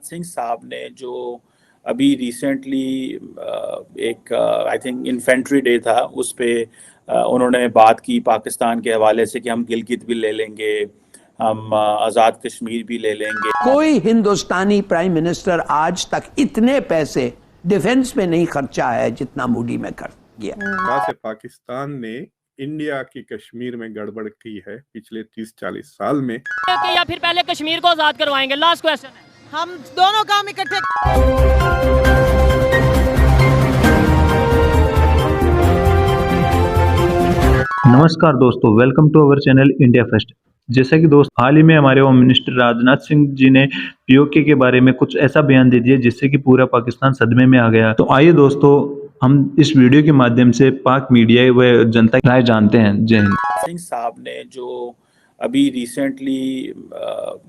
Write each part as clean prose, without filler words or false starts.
सिंह साहब ने जो अभी रिसेंटली एक आई थिंक इन्फेंट्री डे था उस पे उन्होंने बात की पाकिस्तान के हवाले से कि हम गिलगित भी ले लेंगे, हम आज़ाद कश्मीर भी ले लेंगे। कोई हिंदुस्तानी प्राइम मिनिस्टर आज तक इतने पैसे डिफेंस में नहीं खर्चा है जितना मोदी में कर गया। कहा से पाकिस्तान ने इंडिया की कश्मीर में गड़बड़ की है पिछले 30-40 साल में, या फिर पहले कश्मीर को आजाद करवाएंगे? लास्ट क्वेश्चन है। हम दोनों काम इकट्ठे। नमस्कार दोस्तों, welcome to our channel India first. जैसा कि दोस्त हाल ही में हमारे होम मिनिस्टर राजनाथ सिंह जी ने पीओके के बारे में कुछ ऐसा बयान दे दिया जिससे कि पूरा पाकिस्तान सदमे में आ गया। तो आइए दोस्तों, हम इस वीडियो के माध्यम से पाक मीडिया व जनता की राय जानते हैं। जय हिंद। सिंह साहब ने जो अभी रिसेंटली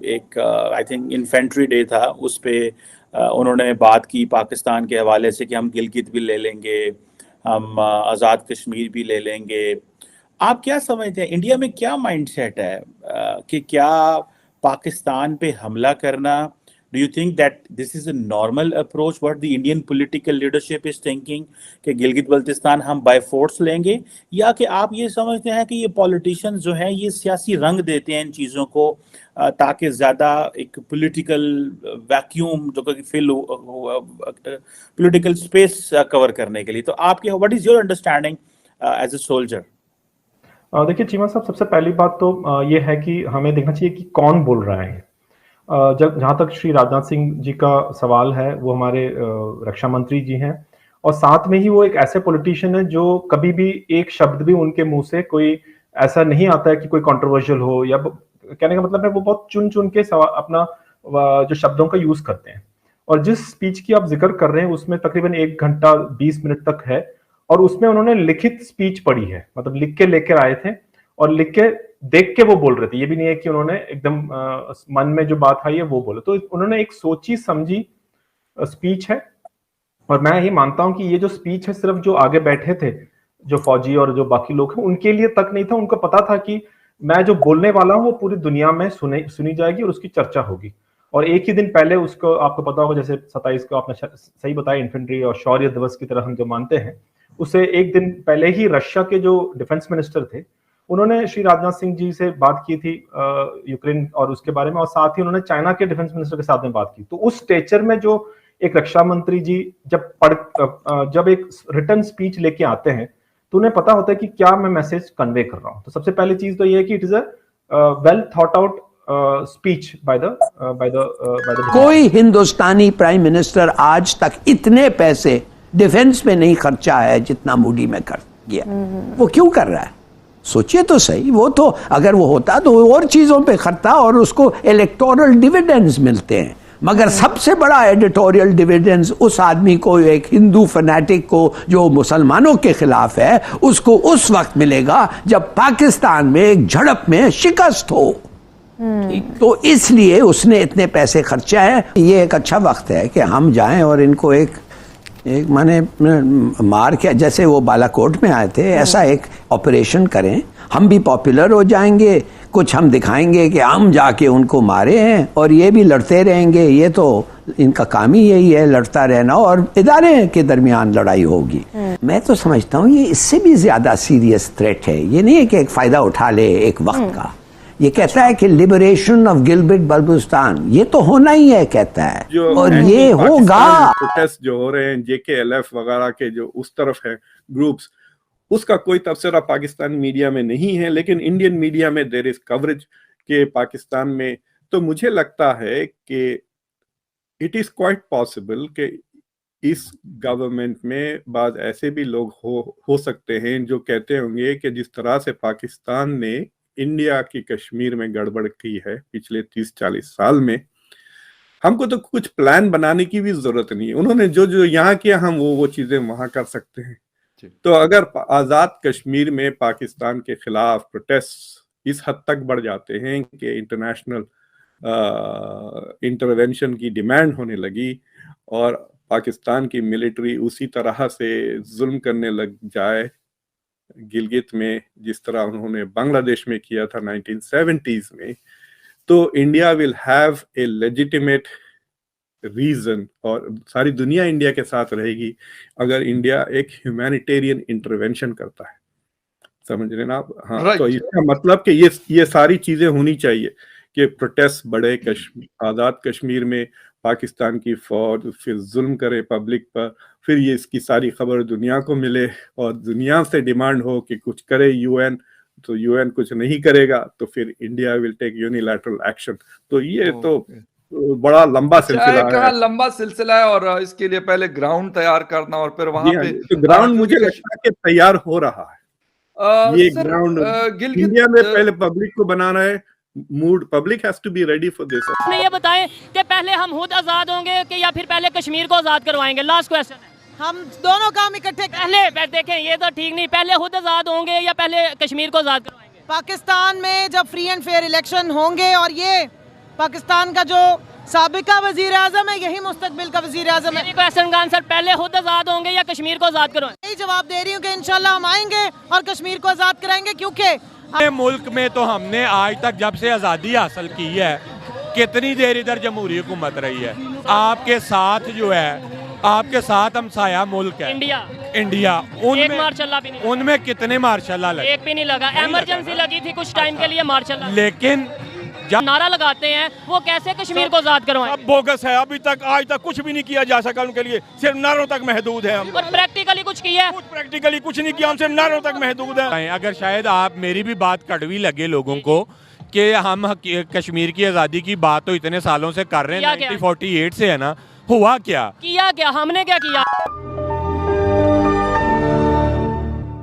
एक आई थिंक इन्फेंट्री डे था उस पे उन्होंने बात की पाकिस्तान के हवाले से कि हम गिलगित भी ले लेंगे, हम आज़ाद कश्मीर भी ले लेंगे। आप क्या समझते हैं, इंडिया में क्या माइंडसेट है कि क्या पाकिस्तान पे हमला करना, do you think that this is a normal approach what the Indian political leadership is thinking कि गिलगित बल्तिस्तान हम बाय फोर्स लेंगे, या कि आप ये समझते हैं कि ये पॉलिटिशियंस जो हैं ये सियासी रंग देते हैं इन चीज़ों को ताकि ज़्यादा एक पॉलिटिकल वैक्यूम जो कि फिल पॉलिटिकल स्पेस कवर करने के लिए? तो आपके what is your understanding as a soldier? देखिए चीमा साहब, सबसे पहली बात तो ये है कि हमें देखना चाहिए कि कौन बोल रहा है। जहाँ तक श्री राजनाथ सिंह जी का सवाल है, वो हमारे रक्षा मंत्री जी हैं, और साथ में ही वो एक ऐसे पॉलिटिशियन है जो कभी भी एक शब्द भी उनके मुंह से कोई ऐसा नहीं आता है कि कोई कंट्रोवर्शियल हो, या कहने का मतलब है वो बहुत चुन चुन के अपना जो शब्दों का यूज करते हैं। और जिस स्पीच की आप जिक्र कर रहे हैं उसमें तकरीबन 1 घंटा 20 मिनट तक है, और उसमें उन्होंने लिखित स्पीच पढ़ी है, मतलब लिख के लेकर आए थे और लिख के देख के वो बोल रहे थे। ये भी नहीं है कि उन्होंने एकदम मन में जो बात आई है वो बोले। तो उन्होंने एक सोची समझी स्पीच है, और मैं ये मानता हूं कि ये जो स्पीच है सिर्फ जो आगे बैठे थे, जो फौजी और जो बाकी लोग हैं, उनके लिए तक नहीं था। उनको पता था कि मैं जो बोलने वाला हूं वो पूरी दुनिया में सुनी जाएगी और उसकी चर्चा होगी। और एक ही दिन पहले उसको, आपको पता होगा, जैसे 27 को आपने सही बताया, इन्फेंट्री और शौर्य दिवस की तरह हम जो मानते हैं, उससे एक दिन पहले ही रशिया के जो डिफेंस मिनिस्टर थे उन्होंने श्री राजनाथ सिंह जी से बात की थी यूक्रेन और उसके बारे में, और साथ ही उन्होंने चाइना के डिफेंस मिनिस्टर के साथ में बात की। तो उस स्टेचर में जो एक रक्षा मंत्री जी जब एक रिटर्न स्पीच लेके आते हैं तो उन्हें पता होता है कि क्या मैं मैसेज कन्वे कर रहा हूं। तो सबसे पहली चीज तो ये है कि it is a well thought out speech by the कोई हिंदुस्तानी प्राइम मिनिस्टर आज तक इतने पैसे डिफेंस में नहीं खर्चा है जितना मोदी में कर गया। वो क्यों कर रहा है? सोचिए तो सही। वो तो अगर वो होता तो और चीजों पे खर्चा और उसको इलेक्टोरल डिविडेंड्स मिलते हैं, मगर सबसे बड़ा एडिटोरियल डिविडेंड्स उस आदमी को, एक हिंदू फैनेटिक को जो मुसलमानों के खिलाफ है, उसको उस वक्त मिलेगा जब पाकिस्तान में एक झड़प में शिकस्त हो। तो इसलिए उसने इतने पैसे खर्चा है। ये एक अच्छा वक्त है कि हम जाएं और इनको एक माने मार के, जैसे वो बालाकोट में आए थे, ऐसा एक ऑपरेशन करें। हम भी पॉपुलर हो जाएंगे, कुछ हम दिखाएंगे कि हम जाके उनको मारे हैं, और ये भी लड़ते रहेंगे। ये तो इनका काम ही यही है, लड़ता रहना, और इदारे के दरमियान लड़ाई होगी। मैं तो समझता हूँ ये इससे भी ज्यादा सीरियस थ्रेट है। ये नहीं है कि एक फायदा उठा ले एक वक्त का। ये कहता है कि लिबरेशन ऑफ गिलगित बल्तिस्तान, ये तो होना ही है, कहता है, और ये होगा। प्रोटेस्ट जो हो रहे हैं JKLF वगैरह के जो उस तरफ है ग्रुप्स, उसका कोई तबसरा पाकिस्तान मीडिया में नहीं है, लेकिन इंडियन मीडिया में देयर इज कवरेज के पाकिस्तान में। तो मुझे लगता है कि इट इज क्वाइट पॉसिबल कि इस गवर्नमेंट में बाद ऐसे भी लोग हो सकते हैं जो कहते होंगे कि जिस तरह से पाकिस्तान ने इंडिया की कश्मीर में गड़बड़ की है पिछले 30-40 साल में, हमको तो कुछ प्लान बनाने की भी जरूरत नहीं है। उन्होंने जो जो यहाँ किया, हम वो चीजें वहां कर सकते हैं। तो अगर आजाद कश्मीर में पाकिस्तान के खिलाफ प्रोटेस्ट इस हद तक बढ़ जाते हैं कि इंटरनेशनल इंटरवेंशन की डिमांड होने लगी और पाकिस्तान की मिलिट्री उसी तरह से जुल्म करने लग जाए गिलगित में, जिस तरह उन्होंने बांग्लादेश में किया था 1970s में, तो India will have a legitimate reason, और सारी दुनिया इंडिया के साथ रहेगी अगर इंडिया एक ह्यूमैनिटेरियन इंटरवेंशन करता है। समझ रहे ना आप? हाँ, Right. तो इसका मतलब कि ये सारी चीजें होनी चाहिए कि प्रोटेस्ट बढ़े आजाद कश्मीर में, पाकिस्तान की फौज फिर जुल्म करे पब्लिक पर, फिर ये इसकी सारी खबर दुनिया को मिले और दुनिया से डिमांड हो कि कुछ करे यूएन, तो यूएन कुछ नहीं करेगा तो फिर India will take unilateral action. तो ये तो बड़ा लंबा सिलसिला है। लंबा सिलसिला है और इसके लिए पहले ग्राउंड तैयार करना और फिर वहां पे तो ग्राउंड मुझे लगता है कि तैयार हो रहा है। ये ग्राउंड इंडिया में पहले पब्लिक को बनाना है, mood public has to be ready for this. ये बताएं कि पहले हम खुद आजाद होंगे कि या फिर पहले कश्मीर को आजाद करवाएंगे? लास्ट क्वेश्चन है। हम दोनों काम इकट्ठे पहले देखें, ये तो ठीक नहीं, पहले खुद आजाद होंगे या पहले कश्मीर को आजाद करवाएंगे? पाकिस्तान में जब फ्री एंड फेयर इलेक्शन होंगे और ये पाकिस्तान का जो साबिका वजीर आजम है यही मुस्तकबिल का वजीर आजम है। क्वेश्चन का आंसर, पहले खुद आजाद होंगे या कश्मीर को आजाद करवाएंगे? यही जवाब दे रही हूँ कि इंशाल्लाह हम आएंगे और कश्मीर को आजाद कराएंगे, क्योंकि मुल्क में तो हमने आज तक जब से आज़ादी हासिल की है कितनी देर इधर जमहूरी हुकूमत रही है। आपके साथ जो है, आपके साथ हमसाया मुल्क है इंडिया, एक मार्शल भी नहीं, उनमें कितने मार्शल लगे? एक भी नहीं लगा। इमरजेंसी लगी थी कुछ टाइम के लिए मार्शल, लेकिन जब नारा लगाते हैं वो कैसे कश्मीर को आजाद करवाएं? अब बोगस है, अभी तक आज तक कुछ भी नहीं किया जा सका उनके लिए, सिर्फ नारों तक महदूद है। हम और प्रैक्टिकली कुछ किया है? प्रैक्टिकली कुछ नहीं किया, हम सिर्फ नारों तक महदूद है। अगर शायद आप मेरी भी बात कड़वी लगे लोगों को कि हम कश्मीर की आज़ादी की बात तो इतने सालों से कर रहे हैं, 1948 से है ना, हुआ क्या? किया क्या? हमने क्या किया?